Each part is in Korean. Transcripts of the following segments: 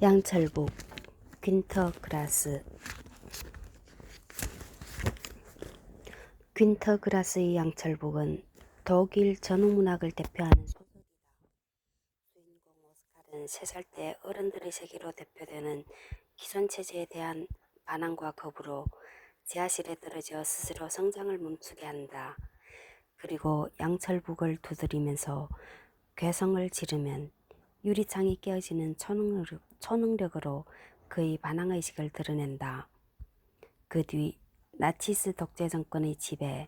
양철북 퀸터그라스. 퀸터그라스의 양철북은 독일 전후문학을 대표하는 소설이다. 주인공 오스칼은 3살 때 어른들의 세계로 대표되는 기존체제에 대한 반항과 거부로 지하실에 떨어져 스스로 성장을 멈추게 한다. 그리고 양철북을 두드리면서 괴성을 지르면 유리창이 깨어지는 초능력으로 그의 반항의식을 드러낸다. 그 뒤 나치스 독재 정권의 지배,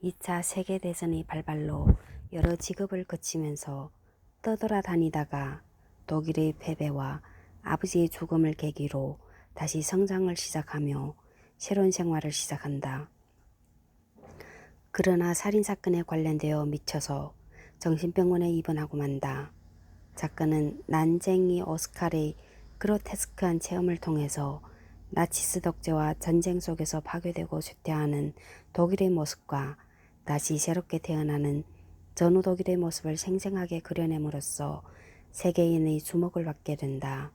2차 세계대전의 발발로 여러 직업을 거치면서 떠돌아다니다가 독일의 패배와 아버지의 죽음을 계기로 다시 성장을 시작하며 새로운 생활을 시작한다. 그러나 살인사건에 관련되어 미쳐서 정신병원에 입원하고 만다. 작가는 난쟁이 오스칼의 그로테스크한 체험을 통해서 나치스 독재와 전쟁 속에서 파괴되고 쇠퇴하는 독일의 모습과 다시 새롭게 태어나는 전후 독일의 모습을 생생하게 그려냄으로써 세계인의 주목을 받게 된다.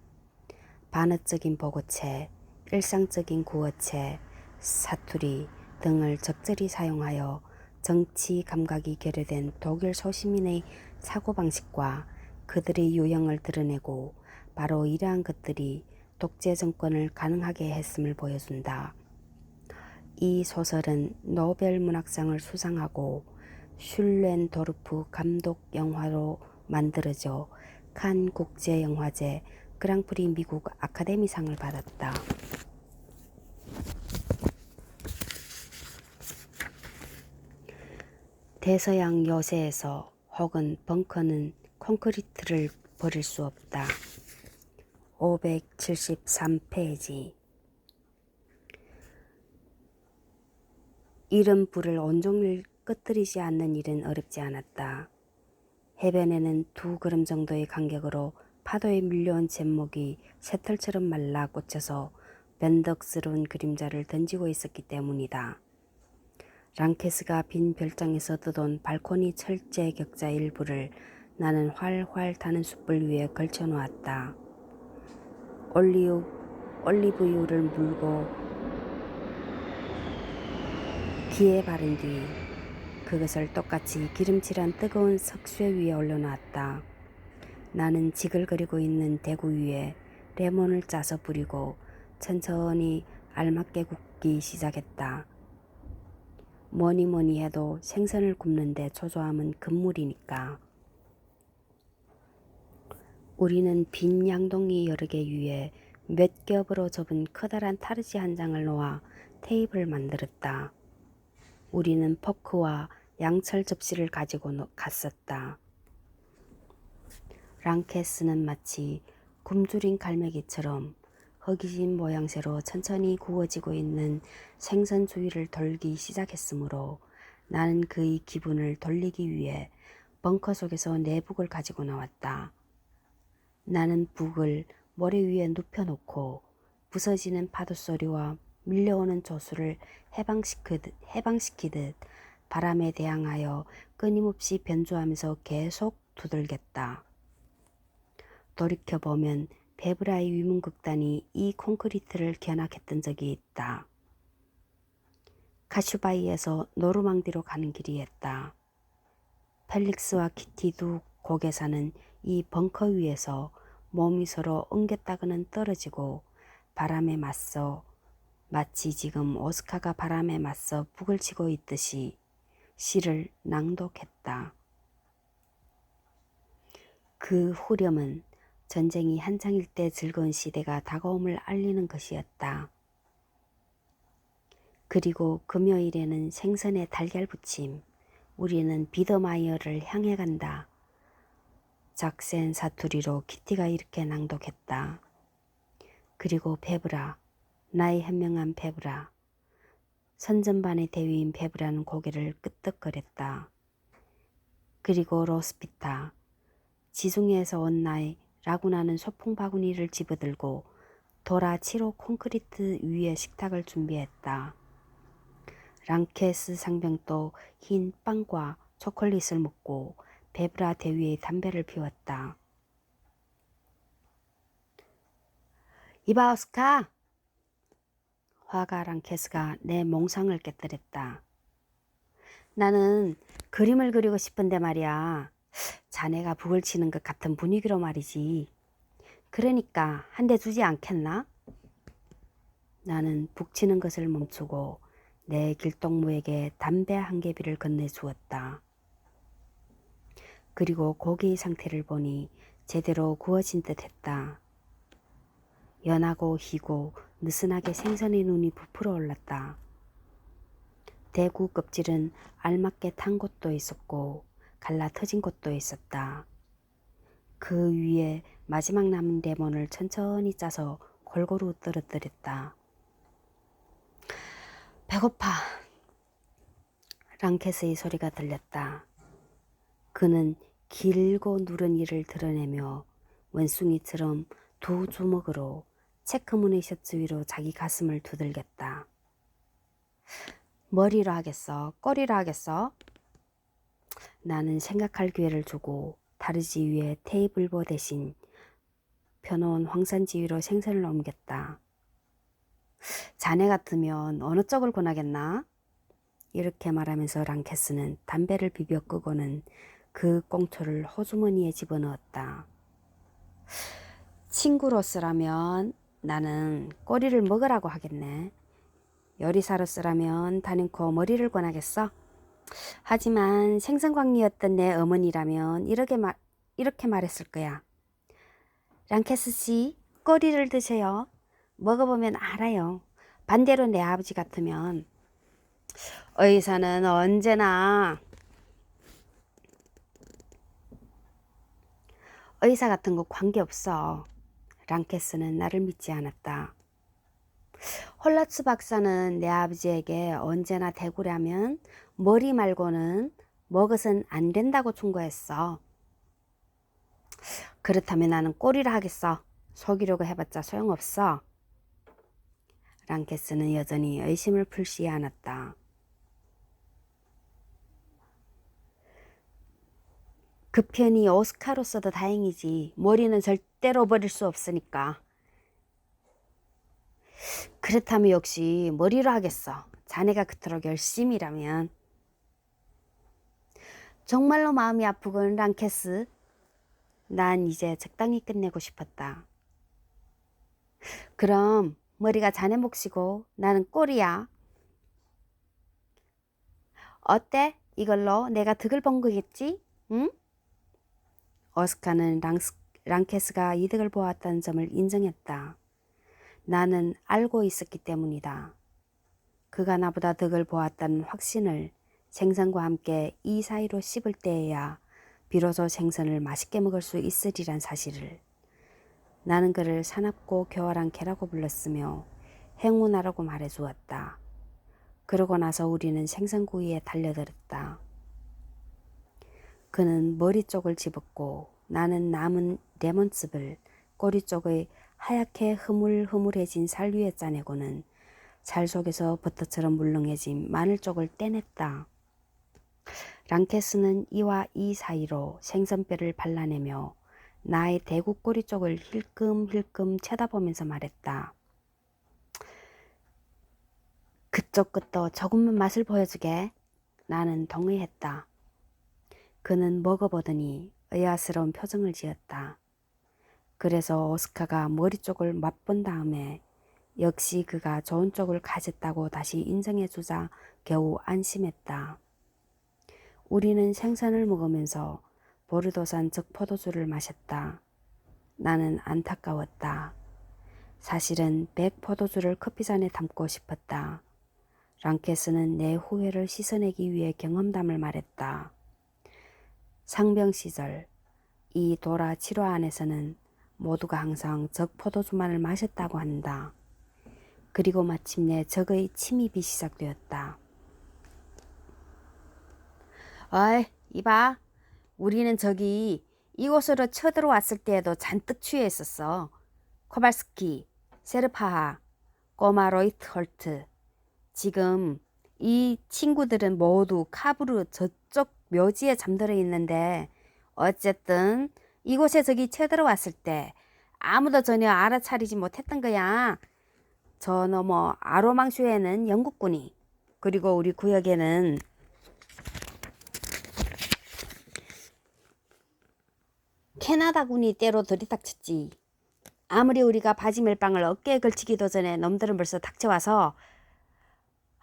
반어적인 보고체, 일상적인 구어체, 사투리 등을 적절히 사용하여 정치 감각이 결여된 독일 소시민의 사고방식과 그들의 유형을 드러내고 바로 이러한 것들이 독재 정권을 가능하게 했음을 보여준다. 이 소설은 노벨 문학상을 수상하고 슐렌도르프 감독 영화로 만들어져 칸 국제영화제 그랑프리 미국 아카데미상을 받았다. 대서양 요새에서 혹은 벙커는 콘크리트를 버릴 수 없다. 573페이지. 이른 불을 온종일 끄트리지 않는 일은 어렵지 않았다. 해변에는 2걸음 정도의 간격으로 파도에 밀려온 잿목이 새털처럼 말라 꽂혀서 변덕스러운 그림자를 던지고 있었기 때문이다. 랑케스가 빈 별장에서 뜨돈 발코니 철제 격자 일부를 나는 활활 타는 숯불 위에 걸쳐 놓았다. 올리브유를 물고 귀에 바른 뒤 그것을 똑같이 기름칠한 뜨거운 석쇠 위에 올려놓았다. 나는 지글거리고 있는 대구 위에 레몬을 짜서 뿌리고 천천히 알맞게 굽기 시작했다. 뭐니 해도 생선을 굽는데 초조함은 금물이니까. 우리는 빈 양동이 여러 개 위에 몇 겹으로 접은 커다란 타르지 한 장을 놓아 테이블을 만들었다. 우리는 포크와 양철 접시를 가지고 갔었다. 랑케스는 마치 굶주린 갈매기처럼 허기진 모양새로 천천히 구워지고 있는 생선 주위를 돌기 시작했으므로 나는 그의 기분을 돌리기 위해 벙커 속에서 내 북을 가지고 나왔다. 나는 북을 모래 위에 눕혀놓고 부서지는 파도 소리와 밀려오는 조수를 해방시키듯 바람에 대항하여 끊임없이 변주하면서 계속 두들겼다. 돌이켜보면 베브라의 위문극단이 이 콘크리트를 견학했던 적이 있다. 카슈바이에서 노르망디로 가는 길이었다. 펠릭스와 키티 두 고개사는 이 벙커 위에서 몸이 서로 엉겼다가는 떨어지고 바람에 맞서 마치 지금 오스카가 바람에 맞서 북을 치고 있듯이 시를 낭독했다. 그 후렴은 전쟁이 한창일 때 즐거운 시대가 다가옴을 알리는 것이었다. 그리고 금요일에는 생선에 달걀 부침, 우리는 비더마이어를 향해 간다. 작센 사투리로 키티가 이렇게 낭독했다. 그리고 페브라, 나의 현명한 페브라. 선전반의 대위인 페브라는 고개를 끄덕거렸다. 그리고 로스피타, 지중해에서 온 나의 라구나는 소풍 바구니를 집어들고 도라 7호 콘크리트 위에 식탁을 준비했다. 랑케스 상병도 흰 빵과 초콜릿을 먹고 베브라 대위에 담배를 피웠다. 이봐 오스카. 화가 랑케스가 내 몽상을 깨뜨렸다. 나는 그림을 그리고 싶은데 말이야. 자네가 북을 치는 것 같은 분위기로 말이지. 그러니까 한 대 주지 않겠나? 나는 북치는 것을 멈추고 내 길동무에게 담배 한 개비를 건네주었다. 그리고 고기 상태를 보니 제대로 구워진 듯 했다. 연하고 희고 느슨하게 생선의 눈이 부풀어 올랐다. 대구 껍질은 알맞게 탄 곳도 있었고 갈라 터진 곳도 있었다. 그 위에 마지막 남은 레몬을 천천히 짜서 골고루 떨어뜨렸다. 배고파. 랑켓의 소리가 들렸다. 그는 길고 누른 이를 드러내며 원숭이처럼 두 주먹으로 체크무늬 셔츠 위로 자기 가슴을 두들겼다. 머리로 하겠어? 꼬리로 하겠어? 나는 생각할 기회를 주고 다르지 위에 테이블보 대신 펴놓은 황산지 위로 생선을 옮겼다. 자네 같으면 어느 쪽을 권하겠나? 이렇게 말하면서 랑케스는 담배를 비벼 끄고는 그 꽁초를 호주머니에 집어넣었다. 친구로서라면 나는 꼬리를 먹으라고 하겠네. 요리사로서라면 단연코 머리를 권하겠어. 하지만 생선광리였던 내 어머니라면 이렇게 말했을 거야. 랑케스 씨, 꼬리를 드세요. 먹어보면 알아요. 반대로 내 아버지 같으면 의사는 언제나 의사 같은 거 관계없어. 랑케스는 나를 믿지 않았다. 홀라츠 박사는 내 아버지에게 언제나 대구라면 머리 말고는 먹어선 안 된다고 충고했어. 그렇다면 나는 꼬리를 하겠어. 속이려고 해봤자 소용없어. 랑케스는 여전히 의심을 풀지 않았다. 그 편이 오스카로서도 다행이지. 머리는 절대로 버릴 수 없으니까. 그렇다면 역시 머리로 하겠어. 자네가 그토록 열심이라면. 정말로 마음이 아프군 랑케스. 난 이제 적당히 끝내고 싶었다. 그럼 머리가 자네 몫이고 나는 꼬리야. 어때? 이걸로 내가 득을 본 거겠지? 응? 오스카는 랑케스가 이득을 보았다는 점을 인정했다. 나는 알고 있었기 때문이다. 그가 나보다 덕을 보았다는 확신을 생선과 함께 이 사이로 씹을 때에야 비로소 생선을 맛있게 먹을 수 있으리란 사실을. 나는 그를 사납고 교활한 개라고 불렀으며 행운아라고 말해주었다. 그러고 나서 우리는 생선구이에 달려들었다. 그는 머리 쪽을 집었고 나는 남은 레몬즙을 꼬리 쪽의 하얗게 흐물흐물해진 살 위에 짜내고는 살 속에서 버터처럼 물렁해진 마늘 쪽을 떼냈다. 랑케스는 이와 이 사이로 생선뼈를 발라내며 나의 대구 꼬리 쪽을 힐끔힐끔 쳐다보면서 말했다. 그쪽 끝도 조금만 맛을 보여주게. 나는 동의했다. 그는 먹어보더니 의아스러운 표정을 지었다. 그래서 오스카가 머리 쪽을 맛본 다음에 역시 그가 좋은 쪽을 가졌다고 다시 인정해주자 겨우 안심했다. 우리는 생선을 먹으면서 보르도산 적포도주를 마셨다. 나는 안타까웠다. 사실은 백포도주를 커피잔에 담고 싶었다. 랑케스는 내 후회를 씻어내기 위해 경험담을 말했다. 상병 시절 이 도라 7화 안에서는 모두가 항상 적포도주만을 마셨다고 한다. 그리고 마침내 적의 침입이 시작되었다. 어이, 이봐. 우리는 저기 이곳으로 쳐들어왔을 때에도 잔뜩 취해 있었어. 코발스키, 세르파하, 꼬마 로이트홀트. 지금 이 친구들은 모두 카브르 저쪽 묘지에 잠들어 있는데 어쨌든 이곳에 저기 쳐들어왔을 때 아무도 전혀 알아차리지 못했던 거야. 저 너머 아로망슈에는 영국군이, 그리고 우리 구역에는 캐나다군이 때로 들이닥쳤지. 아무리 우리가 바지 멜빵을 어깨에 걸치기도 전에 놈들은 벌써 닥쳐와서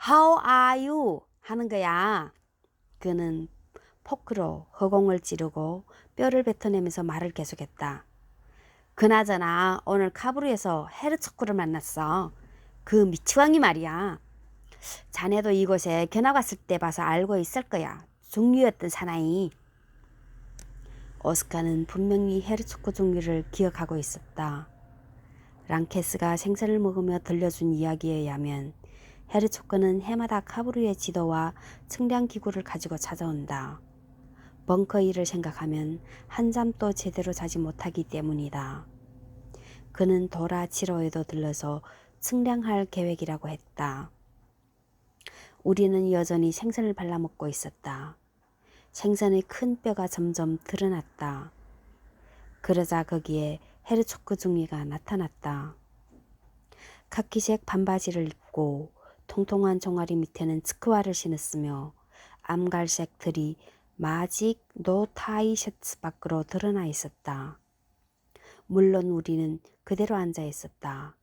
How are you? 하는 거야. 그는 포크로 허공을 찌르고 뼈를 뱉어내면서 말을 계속했다. 그나저나 오늘 카브루에서 헤르츠크를 만났어. 그 미치광이 말이야. 자네도 이곳에 견학 왔을 때 봐서 알고 있을 거야. 중류였던 사나이. 오스카는 분명히 헤르츠크 중류를 기억하고 있었다. 랑케스가 생선을 먹으며 들려준 이야기에 의하면 헤르초크는 해마다 카브루의 지도와 측량 기구를 가지고 찾아온다. 벙커 일을 생각하면 한잠도 제대로 자지 못하기 때문이다. 그는 도라 지로에도 들러서 측량할 계획이라고 했다. 우리는 여전히 생선을 발라먹고 있었다. 생선의 큰 뼈가 점점 드러났다. 그러자 거기에 헤르초크 중위가 나타났다. 카키색 반바지를 입고 통통한 종아리 밑에는 스크와를 신었으며 암갈색 들이 마직 노타이 셔츠 밖으로 드러나 있었다. 물론 우리는 그대로 앉아 있었다.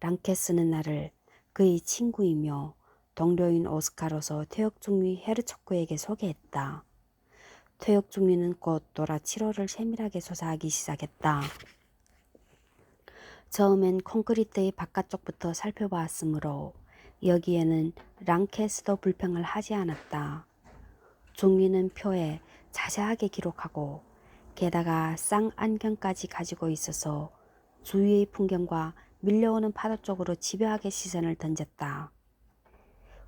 랑케스는 나를 그의 친구이며 동료인 오스카로서 퇴역 중위 헤르초크에게 소개했다. 퇴역 중위는 곧 도라 7호를 세밀하게 조사하기 시작했다. 처음엔 콘크리트의 바깥쪽부터 살펴보았으므로 여기에는 랑케스도 불평을 하지 않았다. 중위는 표에 자세하게 기록하고 게다가 쌍안경까지 가지고 있어서 주위의 풍경과 밀려오는 파도 쪽으로 집요하게 시선을 던졌다.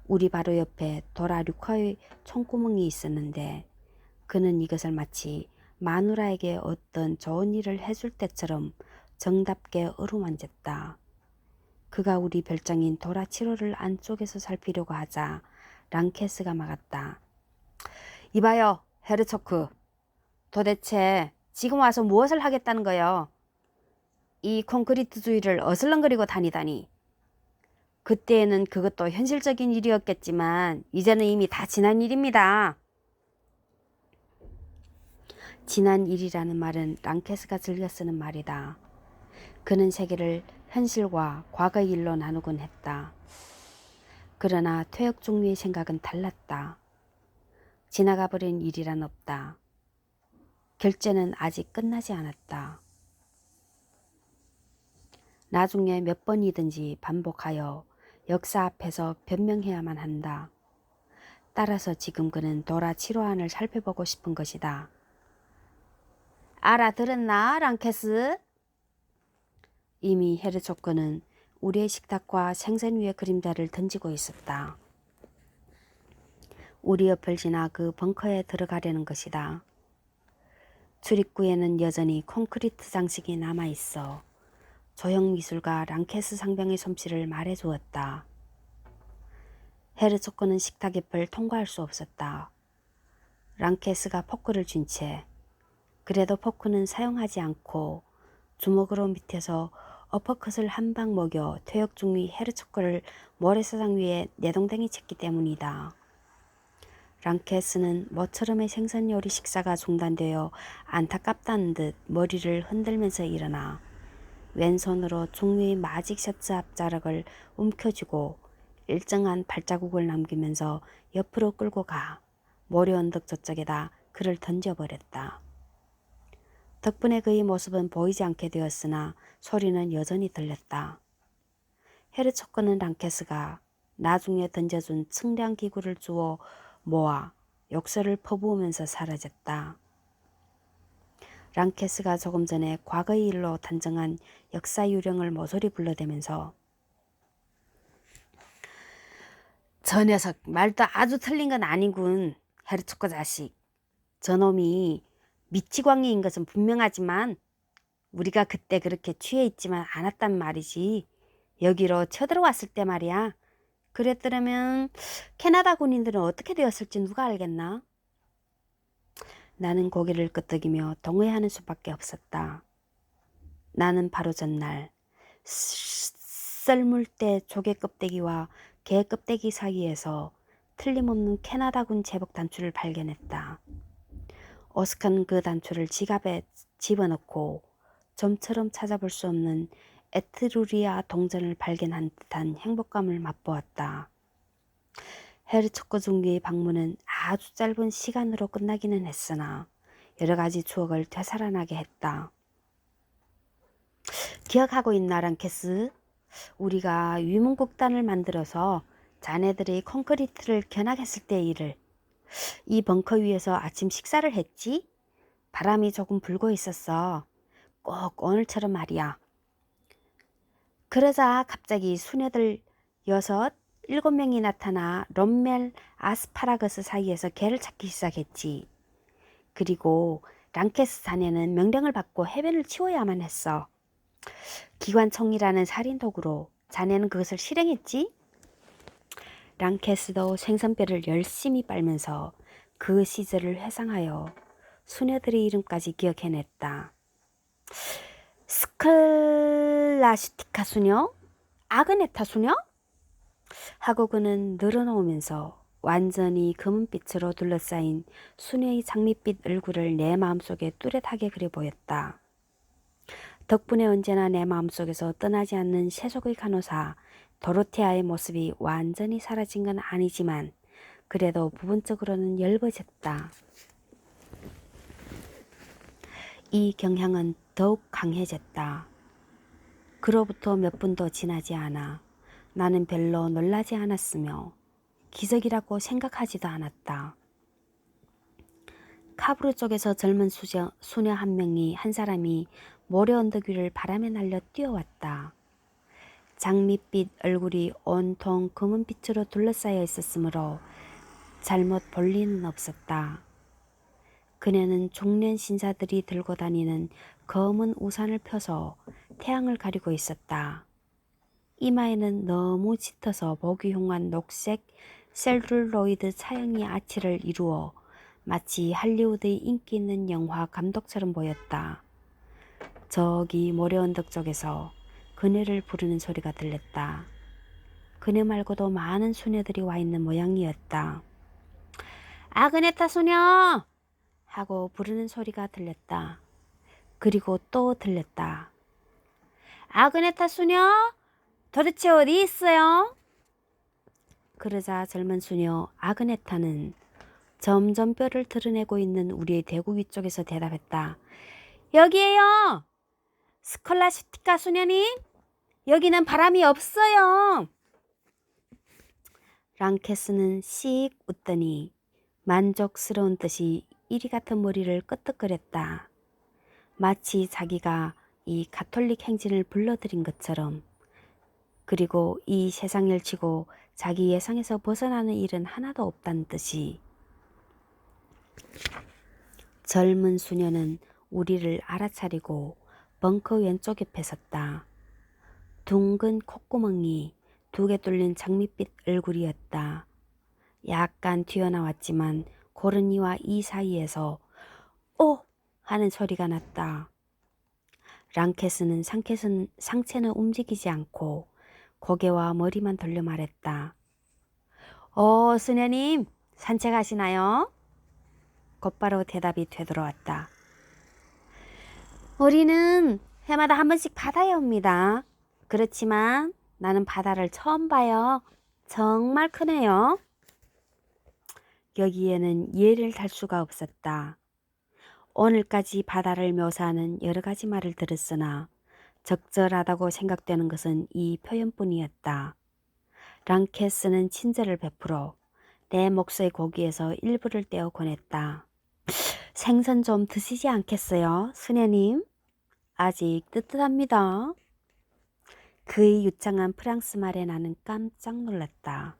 우리 바로 옆에 도라 류카의 총구멍이 있었는데 그는 이것을 마치 마누라에게 어떤 좋은 일을 해줄 때처럼 정답게 어루만졌다. 그가 우리 별장인 도라 7호를 안쪽에서 살피려고 하자 랑케스가 막았다. 이봐요, 헤르초크. 도대체 지금 와서 무엇을 하겠다는 거요? 이 콘크리트 주위를 어슬렁거리고 다니다니. 그때에는 그것도 현실적인 일이었겠지만 이제는 이미 다 지난 일입니다. 지난 일이라는 말은 랑케스가 즐겨 쓰는 말이다. 그는 세계를 현실과 과거의 일로 나누곤 했다. 그러나 퇴역 중위의 생각은 달랐다. 지나가버린 일이란 없다. 결제는 아직 끝나지 않았다. 나중에 몇 번이든지 반복하여 역사 앞에서 변명해야만 한다. 따라서 지금 그는 도라 7호안을 살펴보고 싶은 것이다. 알아들었나, 랑케스? 이미 헤르초크는 우리의 식탁과 생선 위에 그림자를 던지고 있었다. 우리 옆을 지나 그 벙커에 들어가려는 것이다. 출입구에는 여전히 콘크리트 장식이 남아있어 조형미술가 랑케스 상병의 솜씨를 말해주었다. 헤르초크는 식탁 옆을 통과할 수 없었다. 랑케스가 포크를 쥔 채, 그래도 포크는 사용하지 않고 주먹으로 밑에서 어퍼컷을 한 방 먹여 퇴역 중위 헤르초크를 모래사장 위에 내동댕이 쳤기 때문이다. 랑케스는 모처럼의 생선 요리 식사가 중단되어 안타깝다는 듯 머리를 흔들면서 일어나 왼손으로 중위의 마직 셔츠 앞자락을 움켜쥐고 일정한 발자국을 남기면서 옆으로 끌고 가 모래 언덕 저쪽에다 그를 던져버렸다. 덕분에 그의 모습은 보이지 않게 되었으나 소리는 여전히 들렸다. 헤르초크는 랑케스가 나중에 던져준 측량기구를 주워 모아 욕설을 퍼부으면서 사라졌다. 랑케스가 조금 전에 과거의 일로 단정한 역사 유령을 모조리 불러대면서 저 녀석 말도 아주 틀린 건 아니군. 헤르초크 자식. 저놈이 미치광이인 것은 분명하지만 우리가 그때 그렇게 취해 있지만 않았단 말이지. 여기로 쳐들어왔을 때 말이야. 그랬더라면 캐나다 군인들은 어떻게 되었을지 누가 알겠나? 나는 고개를 끄덕이며 동의하는 수밖에 없었다. 나는 바로 전날 썰물 때 조개 껍데기와 개 껍데기 사이에서 틀림없는 캐나다군 제복 단추를 발견했다. 어색한 그 단추를 지갑에 집어넣고 좀처럼 찾아볼 수 없는 에트루리아 동전을 발견한 듯한 행복감을 맛보았다. 헤르초크 중기의 방문은 아주 짧은 시간으로 끝나기는 했으나 여러 가지 추억을 되살아나게 했다. 기억하고 있나, 랑케스? 우리가 위문곡단을 만들어서 자네들의 콘크리트를 견학했을 때의 일을. 이 벙커 위에서 아침 식사를 했지? 바람이 조금 불고 있었어. 꼭 오늘처럼 말이야. 그러자 갑자기 수녀들 6, 7명이 나타나 롬멜 아스파라거스 사이에서 개를 찾기 시작했지. 그리고 랑케스 자네는 명령을 받고 해변을 치워야만 했어. 기관총이라는 살인 도구로 자네는 그것을 실행했지? 랑케스도 생선뼈를 열심히 빨면서 그 시절을 회상하여 수녀들의 이름까지 기억해냈다. 스클라슈티카 수녀? 아그네타 수녀? 하고 그는 늘어놓으면서 완전히 검은빛으로 둘러싸인 수녀의 장밋빛 얼굴을 내 마음속에 뚜렷하게 그려 보였다. 덕분에 언제나 내 마음속에서 떠나지 않는 세속의 간호사 도로테아의 모습이 완전히 사라진 건 아니지만 그래도 부분적으로는 엷어졌다. 이 경향은 더욱 강해졌다. 그로부터 몇 분도 지나지 않아 나는 별로 놀라지 않았으며 기적이라고 생각하지도 않았다. 카브르 쪽에서 젊은 수녀 한 사람이 모래 언덕 위를 바람에 날려 뛰어왔다. 장밋빛 얼굴이 온통 검은빛으로 둘러싸여 있었으므로 잘못 볼 리는 없었다. 그녀는 종련 신사들이 들고 다니는 검은 우산을 펴서 태양을 가리고 있었다. 이마에는 너무 짙어서 보기 흉한 녹색 셀룰로이드 차영이 아치를 이루어 마치 할리우드의 인기 있는 영화 감독처럼 보였다. 저기 모래 언덕 쪽에서 그녀를 부르는 소리가 들렸다. 그녀 말고도 많은 수녀들이 와 있는 모양이었다. 아그네타 수녀! 하고 부르는 소리가 들렸다. 그리고 또 들렸다. 아그네타 수녀! 도대체 어디 있어요? 그러자 젊은 수녀 아그네타는 점점 뼈를 드러내고 있는 우리의 대구 위쪽에서 대답했다. 여기에요! 스콜라스티카 수녀님! 여기는 바람이 없어요! 랑케스는 씩 웃더니 만족스러운 듯이 이리 같은 머리를 끄덕거렸다. 마치 자기가 이 가톨릭 행진을 불러들인 것처럼. 그리고 이 세상을 치고 자기 예상에서 벗어나는 일은 하나도 없다는 뜻이. 젊은 수녀는 우리를 알아차리고 벙커 왼쪽 옆에 섰다. 둥근 콧구멍이 2개 뚫린 장밋빛 얼굴이었다. 약간 튀어나왔지만 고른이와 이 사이에서 오! 하는 소리가 났다. 랑케스는 상체는 움직이지 않고 고개와 머리만 돌려 말했다. 수녀님 산책하시나요? 곧바로 대답이 되돌아왔다. 우리는 해마다 한 번씩 바다에 옵니다. 그렇지만 나는 바다를 처음 봐요. 정말 크네요. 여기에는 예를 달 수가 없었다. 오늘까지 바다를 묘사하는 여러 가지 말을 들었으나 적절하다고 생각되는 것은 이 표현뿐이었다. 랑케스는 친절을 베풀어 내 목소리 고기에서 일부를 떼어 권했다. 생선 좀 드시지 않겠어요, 수녀님? 아직 뜨뜻합니다. 그의 유창한 프랑스 말에 나는 깜짝 놀랐다.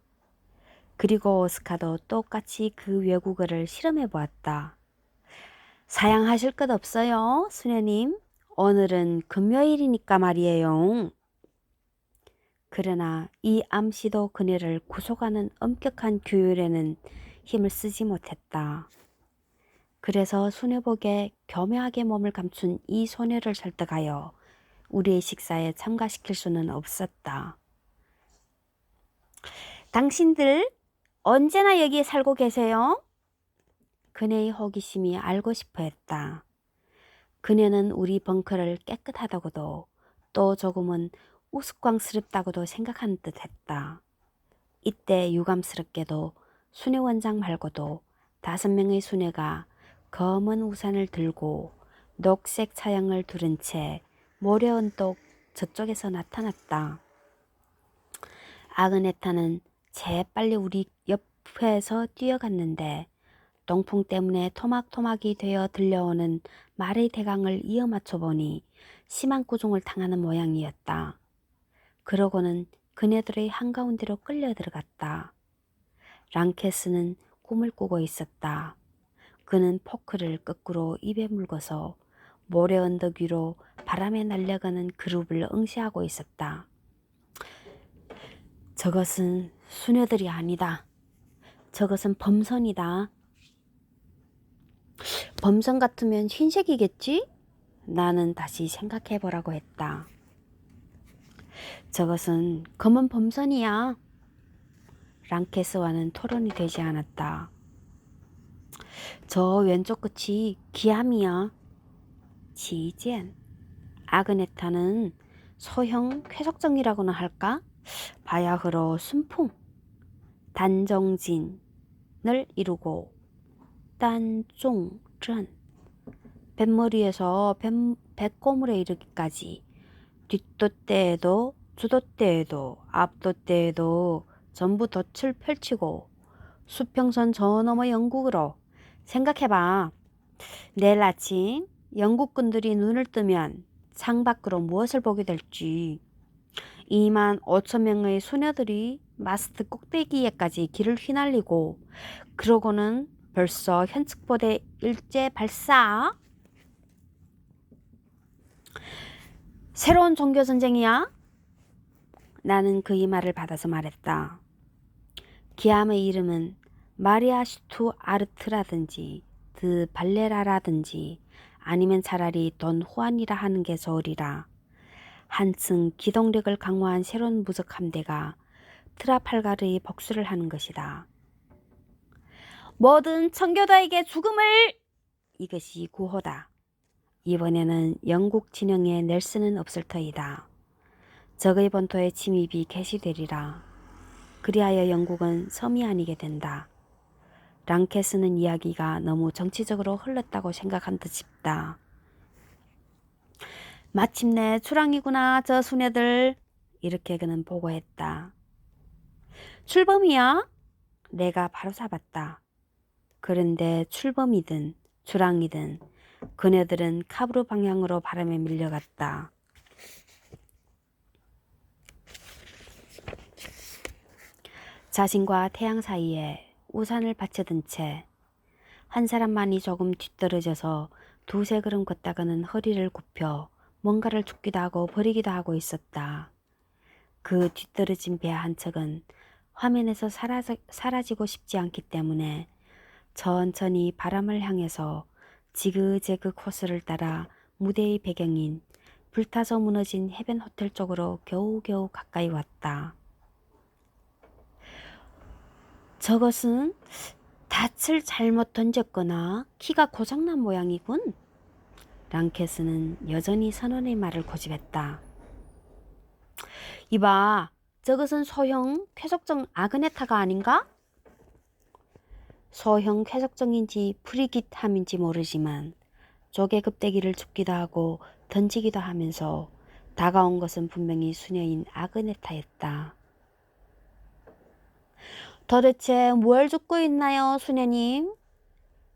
그리고 오스카도 똑같이 그 외국어를 실험해 보았다. 사양하실 것 없어요, 수녀님? 오늘은 금요일이니까 말이에요. 그러나 이 암시도 그녀를 구속하는 엄격한 규율에는 힘을 쓰지 못했다. 그래서 수녀복에 교묘하게 몸을 감춘 이 소녀를 설득하여 우리의 식사에 참가시킬 수는 없었다. 당신들 언제나 여기에 살고 계세요? 그네의 호기심이 알고 싶어 했다. 그녀는 우리 벙커를 깨끗하다고도 또 조금은 우스꽝스럽다고도 생각한 듯 했다. 이때 유감스럽게도 수녀 원장 말고도 5명의 수녀가 검은 우산을 들고 녹색 차양을 두른 채 모래 언덕 저쪽에서 나타났다. 아그네타는 재빨리 우리 옆에서 뛰어갔는데 동풍 때문에 토막토막이 되어 들려오는 말의 대강을 이어 맞춰보니 심한 꾸중을 당하는 모양이었다. 그러고는 그녀들의 한가운데로 끌려 들어갔다. 랑케스는 꿈을 꾸고 있었다. 그는 포크를 거꾸로 입에 물고서 모래 언덕 위로 바람에 날려가는 그룹을 응시하고 있었다. 저것은 수녀들이 아니다. 저것은 범선이다. 범선 같으면 흰색이겠지? 나는 다시 생각해보라고 했다. 저것은 검은 범선이야. 랑케스와는 토론이 되지 않았다. 저 왼쪽 끝이 기암이야. 지젠. 아그네타는 소형 쾌속정이라고나 할까? 바야흐로 순풍, 단정진을 이루고 단종전, 뱃머리에서 배꼽물에 이르기까지 뒷돛대에도 주돛대에도 앞돛대에도 전부 덫을 펼치고 수평선 저 너머 영국으로. 생각해봐. 내일 아침 영국군들이 눈을 뜨면 창밖으로 무엇을 보게 될지. 25,000명의 소녀들이 마스트 꼭대기에까지 길을 휘날리고 그러고는 벌써 현측부대 일제 발사. 새로운 종교전쟁이야? 나는 그의 말을 받아서 말했다. 기암의 이름은 마리아 슈투아르트라든지 드 발레라라든지 아니면 차라리 돈 후안이라 하는 게 좋으리라. 한층 기동력을 강화한 새로운 무적 함대가 트라팔가르의 복수를 하는 것이다. 모든 청교도에게 죽음을! 이것이 구호다. 이번에는 영국 진영에 넬슨은 없을 터이다. 적의 본토에 침입이 개시되리라. 그리하여 영국은 섬이 아니게 된다. 랑케스는 이야기가 너무 정치적으로 흘렀다고 생각한 듯 싶다. 마침내 출항이구나 저 수녀들. 이렇게 그는 보고했다. 출범이야? 내가 바로 잡았다. 그런데 출범이든 출항이든 그녀들은 카브르 방향으로 바람에 밀려갔다. 자신과 태양 사이에 우산을 받쳐든 채 한 사람만이 조금 뒤떨어져서 2-3걸음 걷다가는 허리를 굽혀 뭔가를 줍기도 하고 버리기도 하고 있었다. 그 뒤떨어진 배 한 척은 화면에서 사라지고 싶지 않기 때문에 천천히 바람을 향해서 지그재그 코스를 따라 무대의 배경인 불타서 무너진 해변 호텔 쪽으로 겨우겨우 가까이 왔다. 저것은 닻을 잘못 던졌거나 키가 고장난 모양이군. 랑케스는 여전히 선원의 말을 고집했다. 이봐, 저것은 소형 쾌속정 아그네타가 아닌가? 소형 쾌속정인지 프리깃함인지 모르지만 조개 급대기를 줍기도 하고 던지기도 하면서 다가온 것은 분명히 수녀인 아그네타였다. 도대체 뭘 줍고 있나요, 수녀님?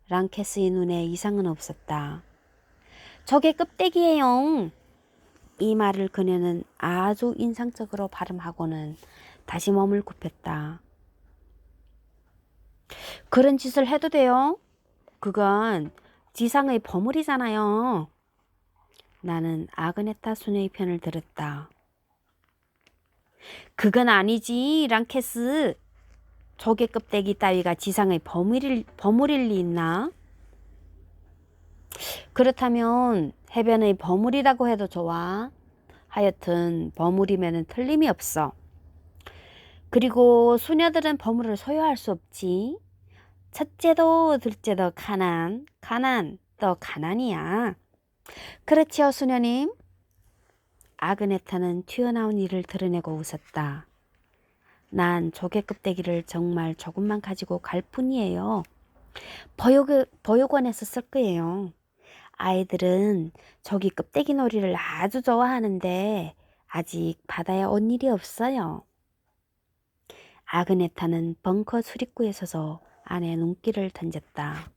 랑케스의 눈에 이상은 없었다. 저게 껍데기예요. 이 말을 그녀는 아주 인상적으로 발음하고는 다시 몸을 굽혔다. 그런 짓을 해도 돼요? 그건 지상의 보물이잖아요. 나는 아그네타 수녀의 편을 들었다. 그건 아니지, 랑케스. 조개 껍데기 따위가 지상의 보물일 리 있나? 그렇다면 해변의 보물이라고 해도 좋아. 하여튼 버물이면은 틀림이 없어. 그리고 수녀들은 버물을 소유할 수 없지. 첫째도 둘째도 가난, 가난, 또 가난이야. 그렇지요, 수녀님? 아그네타는 튀어나온 이를 드러내고 웃었다. 난 조개 껍데기를 정말 조금만 가지고 갈 뿐이에요. 보육원에서 쓸 거예요. 아이들은 조기 껍데기 놀이를 아주 좋아하는데 아직 바다에 온 일이 없어요. 아그네타는 벙커 출입구에 서서 안에 눈길을 던졌다.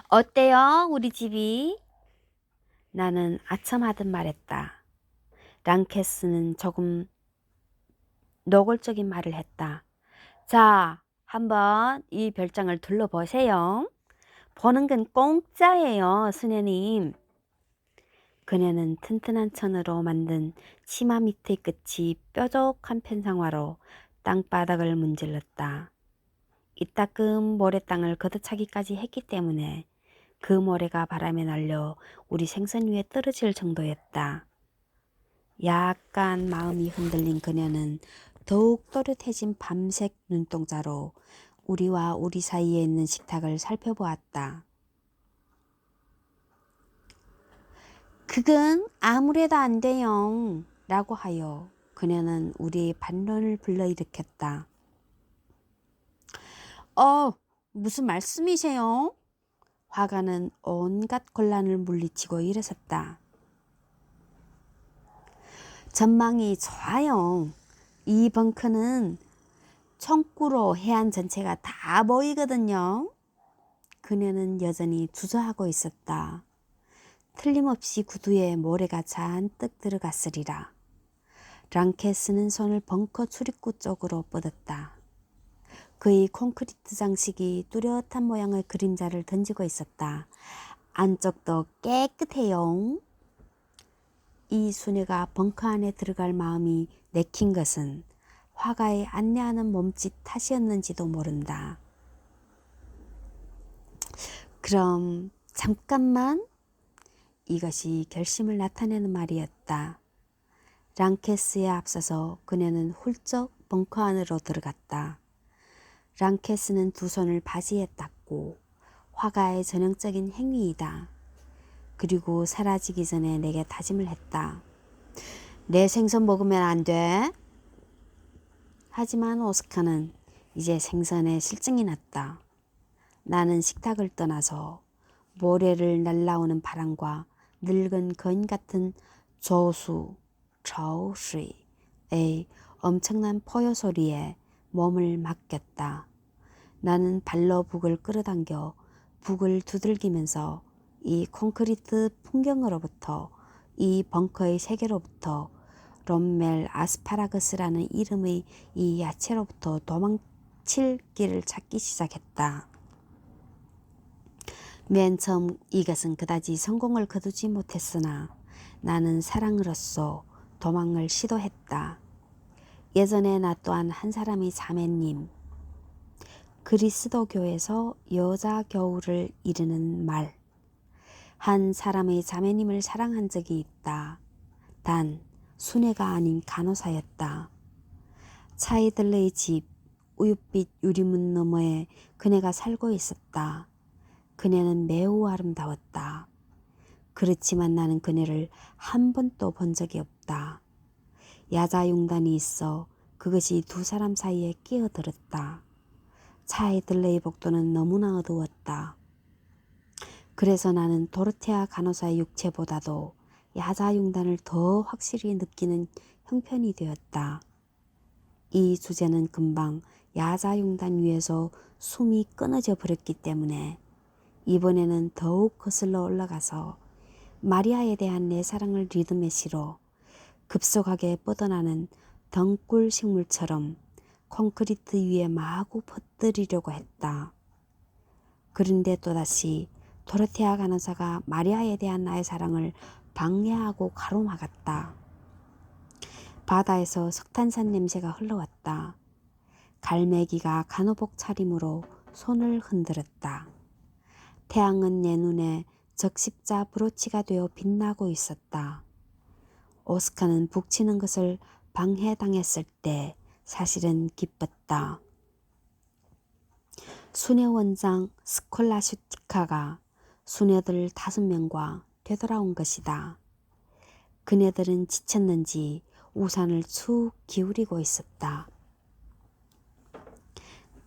어때요, 우리 집이? 나는 아첨하듯 말했다. 랑케스는 조금 노골적인 말을 했다. 자, 한번 이 별장을 둘러보세요. 보는 건 공짜예요, 수녀님. 그녀는 튼튼한 천으로 만든 치마 밑의 끝이 뾰족한 편상화로 땅바닥을 문질렀다. 이따금 모래땅을 걷어차기까지 했기 때문에 그 모래가 바람에 날려 우리 생선 위에 떨어질 정도였다. 약간 마음이 흔들린 그녀는 더욱 또렷해진 밤색 눈동자로 우리와 우리 사이에 있는 식탁을 살펴보았다. 그건 아무래도 안 돼요. 라고 하여 그녀는 우리의 반론을 불러일으켰다. 무슨 말씀이세요? 화가는 온갖 곤란을 물리치고 일어섰다. 전망이 좋아요. 이 벙커는 총구로 해안 전체가 다 보이거든요. 그녀는 여전히 주저하고 있었다. 틀림없이 구두에 모래가 잔뜩 들어갔으리라. 랑케스는 손을 벙커 출입구 쪽으로 뻗었다. 그의 콘크리트 장식이 뚜렷한 모양의 그림자를 던지고 있었다. 안쪽도 깨끗해요. 이 수녀가 벙커 안에 들어갈 마음이 내킨 것은 화가의 안내하는 몸짓 탓이었는지도 모른다. 그럼 잠깐만. 이것이 결심을 나타내는 말이었다. 랑케스에 앞서서 그녀는 훌쩍 벙커 안으로 들어갔다. 랑케스는 두 손을 바지에 닦고 화가의 전형적인 행위이다. 그리고 사라지기 전에 내게 다짐을 했다. 내 생선 먹으면 안 돼. 하지만 오스카는 이제 생선에 실증이 났다. 나는 식탁을 떠나서 모래를 날라오는 바람과 늙은 거인 같은 조수, 저수의 엄청난 포효 소리에 몸을 맡겼다. 나는 발로 북을 끌어당겨 북을 두들기면서 이 콘크리트 풍경으로부터, 이 벙커의 세계로부터, 롬멜 아스파라거스라는 이름의 이 야채로부터 도망칠 길을 찾기 시작했다. 맨 처음 이것은 그다지 성공을 거두지 못했으나 나는 사랑으로서 도망을 시도했다. 예전에 나 또한 한 사람의 자매님, 그리스도교에서 여자 겨울을 이르는 말, 한 사람의 자매님을 사랑한 적이 있다. 단 순애가 아닌 간호사였다. 차이들레의 집 우윳빛 유리문 너머에 그네가 살고 있었다. 그녀는 매우 아름다웠다. 그렇지만 나는 그녀를 한 번도 본 적이 없다. 야자용단이 있어 그것이 두 사람 사이에 끼어들었다. 차이들레의 복도는 너무나 어두웠다. 그래서 나는 도르테아 간호사의 육체보다도 야자용단을 더 확실히 느끼는 형편이 되었다. 이 주제는 금방 야자용단 위에서 숨이 끊어져 버렸기 때문에 이번에는 더욱 거슬러 올라가서 마리아에 대한 내 사랑을 리듬에 실어 급속하게 뻗어나는 덩굴 식물처럼 콘크리트 위에 마구 퍼뜨리려고 했다. 그런데 또다시 도르테아 간호사가 마리아에 대한 나의 사랑을 방해하고 가로막았다. 바다에서 석탄산 냄새가 흘러왔다. 갈매기가 간호복 차림으로 손을 흔들었다. 태양은 내 눈에 적십자 브로치가 되어 빛나고 있었다. 오스카는 북치는 것을 방해당했을 때 사실은 기뻤다. 수녀 원장 스콜라슈티카가 수녀들 5명과 되돌아온 것이다. 그녀들은 지쳤는지 우산을 툭 기울이고 있었다.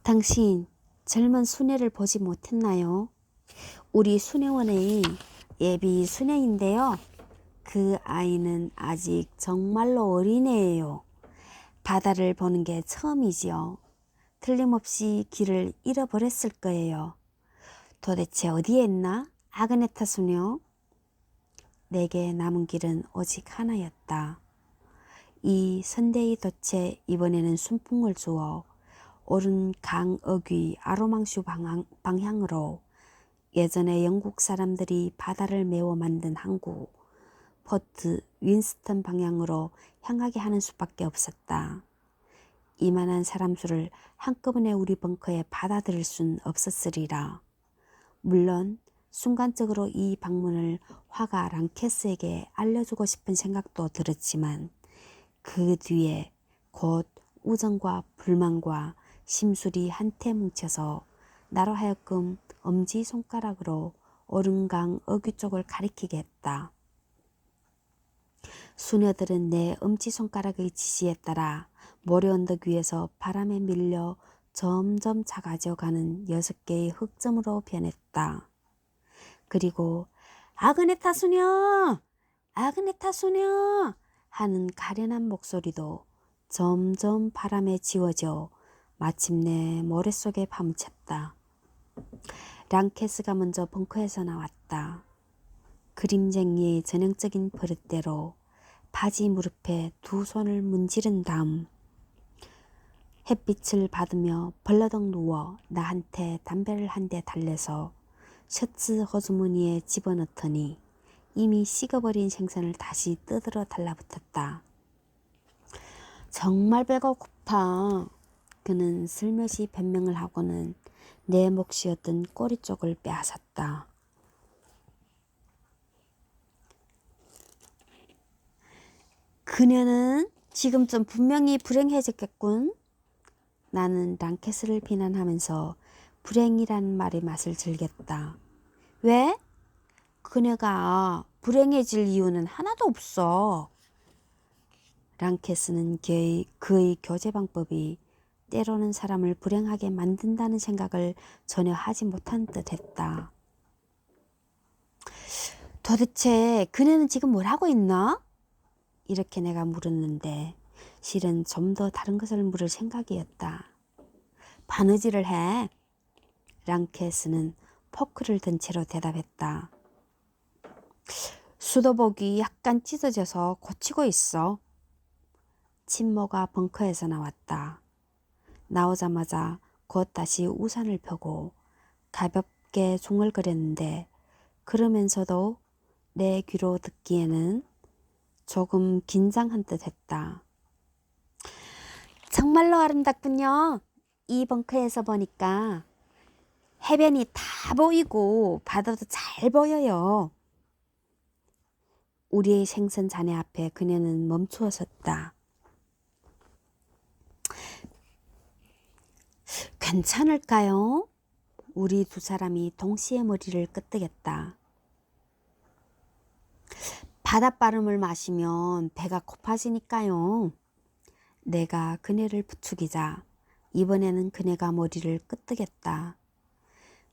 당신 젊은 수녀를 보지 못했나요? 우리 수녀원의 예비 수녀인데요. 그 아이는 아직 정말로 어린애예요. 바다를 보는 게 처음이지요. 틀림없이 길을 잃어버렸을 거예요. 도대체 어디에 있나? 아그네타 수녀? 내게 남은 길은 오직 하나였다. 이 선대의 덫에 이번에는 순풍을 주어 오른 강어귀 아로망슈 방향으로 예전에 영국 사람들이 바다를 메워 만든 항구 포트 윈스턴 방향으로 향하게 하는 수밖에 없었다. 이만한 사람 수를 한꺼번에 우리 벙커에 받아들일 순 없었으리라. 물론 순간적으로 이 방문을 화가 랑케스에게 알려주고 싶은 생각도 들었지만 그 뒤에 곧 우정과 불만과 심술이 한테 뭉쳐서 나로 하여금 엄지손가락으로 오른강 어귀 쪽을 가리키게 했다. 수녀들은 내 엄지손가락의 지시에 따라 모래 언덕 위에서 바람에 밀려 점점 작아져가는 6개의 흙점으로 변했다. 그리고 아그네타 수녀! 아그네타 수녀! 하는 가련한 목소리도 점점 바람에 지워져 마침내 모래 속에 파묻혔다. 랑케스가 먼저 벙커에서 나왔다. 그림쟁이의 전형적인 버릇대로 바지 무릎에 2 손을 문지른 다음 햇빛을 받으며 벌러덩 누워 나한테 담배를 한 대 달래서 셔츠 호주머니에 집어넣더니 이미 식어버린 생선을 다시 뜯으러 달라붙었다. 정말 배가 고파. 그는 슬며시 변명을 하고는 내 몫이었던 꼬리 쪽을 빼앗았다. 그녀는 지금쯤 분명히 불행해졌겠군. 나는 랑케스를 비난하면서 불행이란 말의 맛을 즐겼다. 왜? 그녀가 불행해질 이유는 하나도 없어. 랑케스는 그의 교제 방법이 때로는 사람을 불행하게 만든다는 생각을 전혀 하지 못한 듯 했다. 도대체 그녀는 지금 뭘 하고 있나? 이렇게 내가 물었는데 실은 좀 더 다른 것을 물을 생각이었다. 바느질을 해. 랑케스는 포크를 든 채로 대답했다. 수도복이 약간 찢어져서 고치고 있어. 친모가 벙커에서 나왔다. 나오자마자 곧 다시 우산을 펴고 가볍게 중얼거렸는데 그러면서도 내 귀로 듣기에는 조금 긴장한 듯 했다. 정말로 아름답군요. 이 벙커에서 보니까 해변이 다 보이고 바다도 잘 보여요. 우리의 생선 잔해 앞에 그녀는 멈추어 섰다. 괜찮을까요? 우리 2 사람이 동시에 머리를 끄덕였다. 바닷바람을 마시면 배가 고파지니까요. 내가 그녀를 부추기자 이번에는 그녀가 머리를 끄덕였다.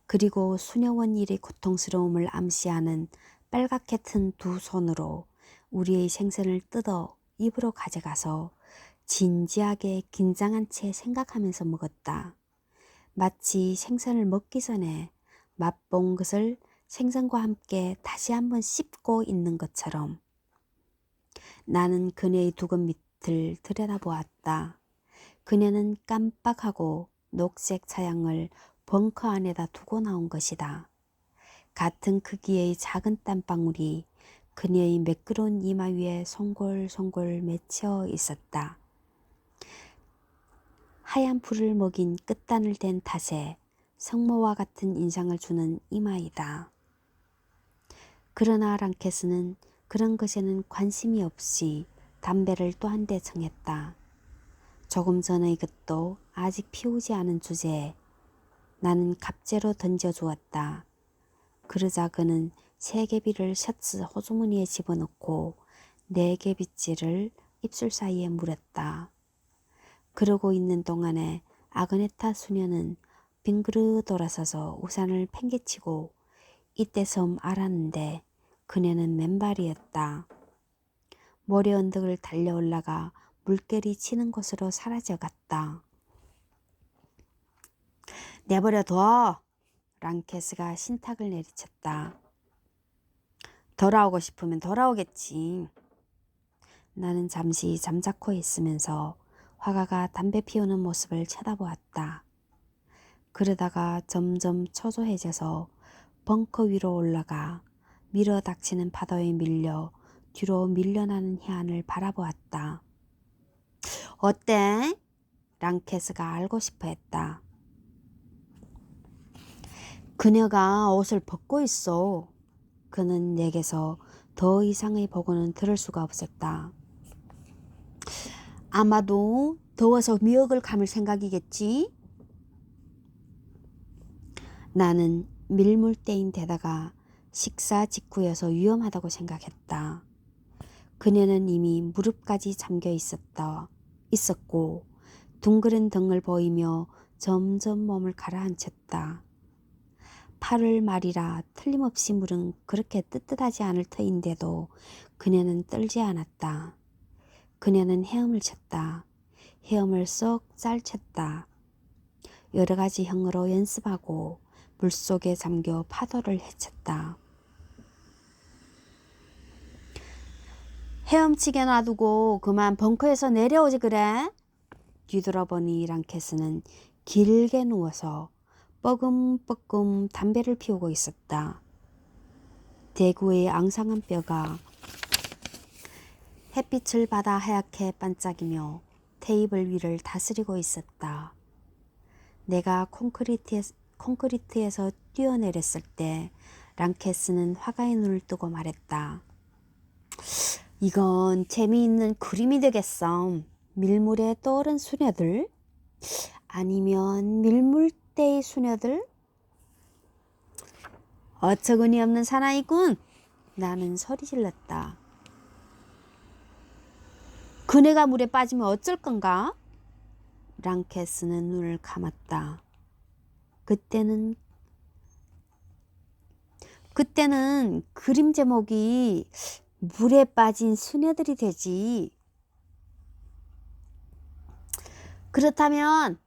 그리고 수녀원 일의 고통스러움을 암시하는 빨갛게 튼 2 손으로 우리의 생선을 뜯어 입으로 가져가서 진지하게 긴장한 채 생각하면서 먹었다. 마치 생선을 먹기 전에 맛본 것을 생선과 함께 다시 한번 씹고 있는 것처럼. 나는 그녀의 두건 밑을 들여다보았다. 그녀는 깜빡하고 녹색 차양을 벙커 안에다 두고 나온 것이다. 같은 크기의 작은 땀방울이 그녀의 매끄러운 이마 위에 송골송골 맺혀 있었다. 하얀 풀을 먹인 끝단을 댄 탓에 성모와 같은 인상을 주는 이마이다. 그러나 랑케스는 그런 것에는 관심이 없이 담배를 또 한 대 청했다. 조금 전의 것도 아직 피우지 않은 주제에 나는 갑제로 던져주었다. 그러자 그는 3개비를 셔츠 호주머니에 집어넣고 4개비째를 입술 사이에 물었다. 그러고 있는 동안에 아그네타 수녀는 빙그르 돌아서서 우산을 팽개치고 이때 좀 알았는데 그녀는 맨발이었다. 모래 언덕을 달려 올라가 물결이 치는 곳으로 사라져갔다. 내버려둬! 랑케스가 신탁을 내리쳤다. 돌아오고 싶으면 돌아오겠지. 나는 잠시 잠자코 있으면서 화가가 담배 피우는 모습을 쳐다보았다. 그러다가 점점 초조해져서 벙커 위로 올라가 밀어 닥치는 파도에 밀려 뒤로 밀려나는 해안을 바라보았다. 어때? 랑케스가 알고 싶어 했다. 그녀가 옷을 벗고 있어. 그는 내게서 더 이상의 보고는 들을 수가 없었다. 아마도 더워서 미역을 감을 생각이겠지? 나는 밀물대인 데다가 식사 직후여서 위험하다고 생각했다. 그녀는 이미 무릎까지 잠겨 있었고 둥그런 등을 보이며 점점 몸을 가라앉혔다. 8월 말이라 틀림없이 물은 그렇게 뜨뜻하지 않을 터인데도 그녀는 떨지 않았다. 그녀는 헤엄을 쳤다. 헤엄을 쏙 짤쳤다. 여러 가지 형으로 연습하고 물속에 잠겨 파도를 헤쳤다. 헤엄치게 놔두고 그만 벙커에서 내려오지 그래? 뒤돌아보니 랑케스는 길게 누워서 뻐금뻐금 담배를 피우고 있었다. 대구의 앙상한 뼈가 햇빛을 받아 하얗게 반짝이며 테이블 위를 다스리고 있었다. 내가 콘크리트에서 뛰어내렸을 때 랑케스는 화가의 눈을 뜨고 말했다. 이건 재미있는 그림이 되겠어. 밀물에 떠오른 수녀들? 아니면 밀물대의 수녀들? 어처구니 없는 사나이군. 나는 소리 질렀다. 그네가 물에 빠지면 어쩔 건가? 랑케스는 눈을 감았다. 그때는 그림 제목이 물에 빠진 수녀들이 되지. 그렇다면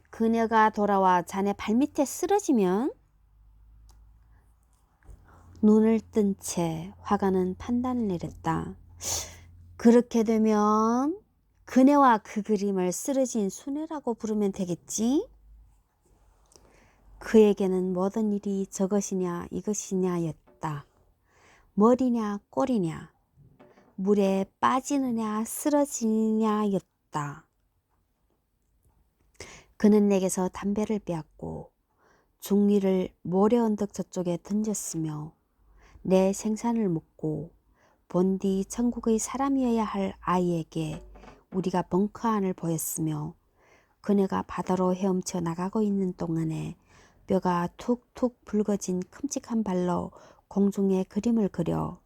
그녀가 돌아와 자네 발밑에 쓰러지면? 눈을 뜬 채 화가는 판단을 내렸다. 그렇게 되면 그네와 그 그림을 쓰러진 수녀라고 부르면 되겠지? 그에게는 모든 일이 저것이냐 이것이냐였다. 머리냐 꼬리냐, 물에 빠지느냐 쓰러지느냐였다. 그는 내게서 담배를 빼앗고 중리를 모래 언덕 저쪽에 던졌으며 내 생산을 묻고 본디 천국의 사람이어야 할 아이에게 우리가 벙커 안을 보였으며 그녀가 바다로 헤엄쳐 나가고 있는 동안에 뼈가 툭툭 붉어진 큼직한 발로 공중에 그림을 그려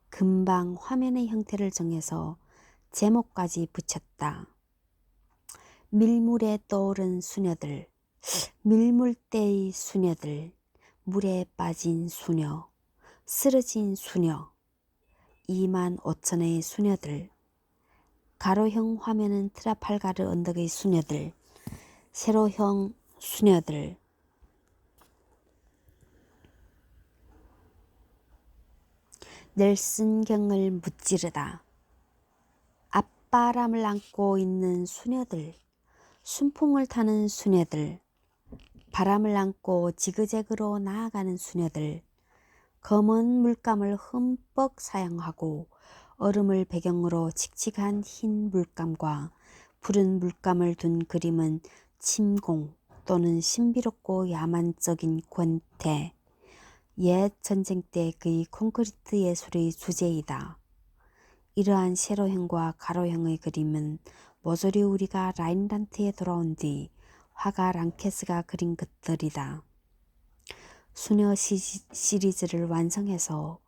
금방 화면의 형태를 정해서 제목까지 붙였다. 밀물에 떠오른 수녀들, 밀물대의 수녀들, 물에 빠진 수녀, 쓰러진 수녀, 25,000의 수녀들, 가로형 화면은 트라팔가르 언덕의 수녀들, 세로형 수녀들, 넬슨경을 무찌르다. 앞바람을 안고 있는 수녀들, 순풍을 타는 수녀들, 바람을 안고 지그재그로 나아가는 수녀들, 검은 물감을 흠뻑 사용하고 얼음을 배경으로 칙칙한 흰 물감과 푸른 물감을 둔 그림은 침공 또는 신비롭고 야만적인 권태, 옛 전쟁 때 그의 콘크리트 예술의 주제이다. 이러한 세로형과 가로형의 그림은 모조리 우리가 라인란트에 돌아온 뒤 화가 랑케스가 그린 것들이다. 수녀 시리즈를 완성해서